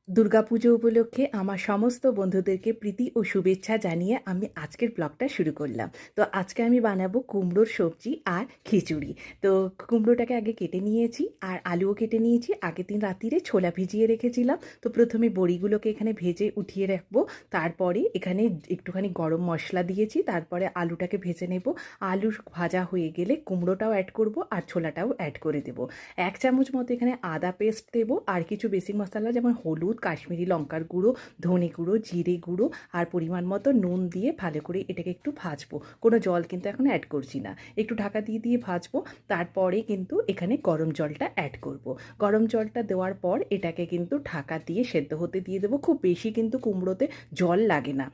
দুর্গাপুজো উপলক্ষে আমার সমস্ত বন্ধুদেরকে প্রীতি ও শুভেচ্ছা জানিয়ে আমি আজকের ব্লগটা শুরু করলাম। তো আজকে আমি বানাবো কুমড়োর সবজি আর খিচুড়ি। তো কুমড়োটাকে আগে কেটে নিয়েছি আর আলুও কেটে নিয়েছি। আগের দিন রাত্রিরে ছোলা ভিজিয়ে রেখেছিলাম। তো প্রথমে বড়িগুলোকে এখানে ভেজে উঠিয়ে রাখবো। তারপরে এখানে একটুখানি গরম মশলা দিয়েছি। তারপরে আলুটাকে ভেজে নেব। আলু ভাজা হয়ে গেলে কুমড়োটাও অ্যাড করব আর ছোলাটাও অ্যাড করে দেবো। 1 চামচ মতো এখানে আদা পেস্ট দেবো আর কিছু বেসিক মশলা যেমন হলুদ, কাশ্মীরি লঙ্কার গুঁড়ো, ধনে গুঁড়ো, জিরে গুঁড়ো আর পরিমাণ মতো নুন দিয়ে ভালো করে এটাকে একটু ভাজবো। কোনো জল কিন্তু এখন অ্যাড করছি না, একটু ঢাকা দিয়ে দিয়ে ভাজবো। তারপরে কিন্তু এখানে গরম জলটা অ্যাড করব। গরম জলটা দেওয়ার পর এটাকে কিন্তু ঢাকা দিয়ে সেদ্ধ হতে দিয়ে দেবো। খুব বেশি কিন্তু কুমড়োতে জল লাগে না,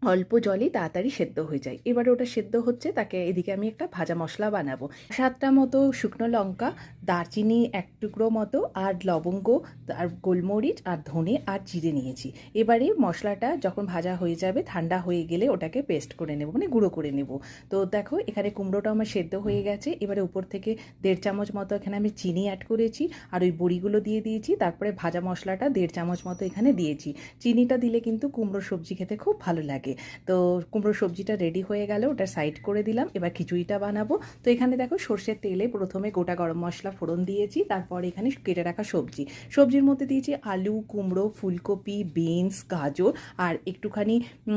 অল্প জলেই তাড়াতাড়ি সেদ্ধ হয়ে যায়। এবারে ওটা সেদ্ধ হচ্ছে, তাকে এদিকে আমি একটা ভাজা মশলা বানাবো। 7টা মতো শুকনো লঙ্কা, দারচিনি 1 টুকরো মতো আর লবঙ্গ আর গোলমরিচ আর ধনে আর জিরে নিয়েছি। এবারে মশলাটা যখন ভাজা হয়ে যাবে, ঠান্ডা হয়ে গেলে ওটাকে পেস্ট করে নেব, মানে গুঁড়ো করে নেব। তো দেখো এখানে কুমড়োটা আমার সেদ্ধ হয়ে গেছে। এবারে উপর থেকে 1.5 চামচ মতো এখানে আমি চিনি অ্যাড করেছি আর ওই বড়িগুলো দিয়ে দিয়েছি। তারপরে ভাজা মশলাটা 1.5 চামচ মতো এখানে দিয়েছি। চিনিটা দিলে কিন্তু কুমড়োর সবজি খেতে খুব ভালো লাগে। তো কুমড়োর সবজিটা রেডি হয়ে গেল, ওটা সাইড করে দিলাম। এবার খিচুড়িটা বানাবো। তো এখানে দেখো সর্ষের তেলে প্রথমে গোটা গরম মশলা ফোড়ন দিয়েছি। তারপর এখানে কেটে রাখা সবজির মধ্যে দিয়েছি আলু, কুমড়ো, ফুলকপি, বিনস, গাজর আর একটুখানি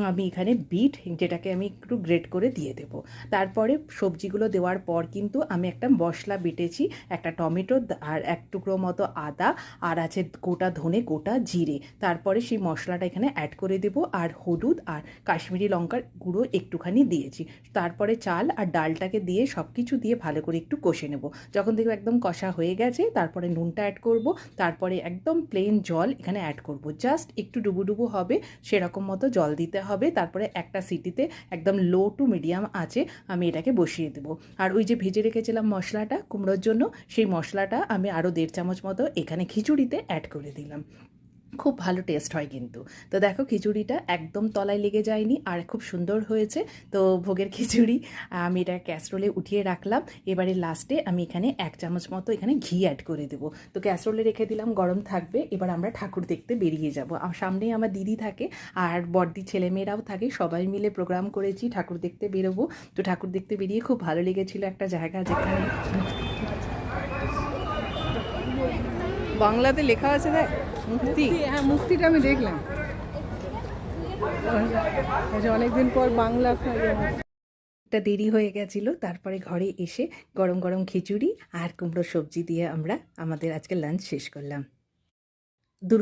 আমি এখানে বিট, যেটাকে আমি একটু গ্রেট করে দিয়ে দেবো। তারপরে সবজিগুলো দেওয়ার পর কিন্তু আমি একটা মশলা বেটেছি, একটা টমেটো আর 1 টুকরো মতো আদা আর আছে গোটা ধনে, গোটা জিরে। তারপরে সেই মশলাটা এখানে অ্যাড করে দেবো আর হলুদ আর কাশ্মীরি লঙ্কার গুঁড়ো একটুখানি দিয়েছি। তারপরে চাল আর ডালটাকে দিয়ে সব কিছু দিয়ে ভালো করে একটু কষে নেব। যখন দেখব একদম কষা হয়ে গেছে, তারপরে নুনটা অ্যাড করব। তারপরে একদম প্লেন জল এখানে অ্যাড করব, জাস্ট একটু ডুবো হবে সেরকম মতো জল দিতে হবে। তারপরে একটা সিটিতে একদম লো টু মিডিয়াম আঁচে আমি এটাকে বসিয়ে দেবো। আর ওই যে ভেজে রেখেছিলাম মশলাটা কুমড়োর জন্য, সেই মশলাটা আমি আরও 1.5 চামচ মতো এখানে খিচুড়িতে অ্যাড করে দিলাম। খুব ভালো টেস্ট হয় কিন্তু। তো দেখো খিচুড়িটা একদম তলায় লেগে যায়নি আর খুব সুন্দর হয়েছে। তো ভোগের খিচুড়ি আমি এটা ক্যাসরোলে উঠিয়ে রাখলাম। এবারে লাস্টে আমি এখানে 1 চামচ মতো এখানে ঘি অ্যাড করে দেবো। তো ক্যাসরোলে রেখে দিলাম, গরম থাকবে। এবার আমরা ঠাকুর দেখতে বেরিয়ে যাব। সামনেই আমার দিদি থাকে আর বড়দি ছেলেমেয়েরাও থাকে, সবাই মিলে প্রোগ্রাম করেছি ঠাকুর দেখতে বেরোবো। তো ঠাকুর দেখতে বেরিয়ে খুব ভালো লেগেছিল। একটা জায়গা যেখানে বাংলাতে লেখা আছে দেখ, মুক্তি। হ্যাঁ, মুক্তিটা আমি দেখলাম। অনেকদিন পর বাংলা একটা দেরি হয়ে গেছিলো। তারপরে ঘরে এসে গরম গরম খিচুড়ি আর কুমড়োর সবজি দিয়ে আমরা আমাদের আজকে লাঞ্চ শেষ করলাম।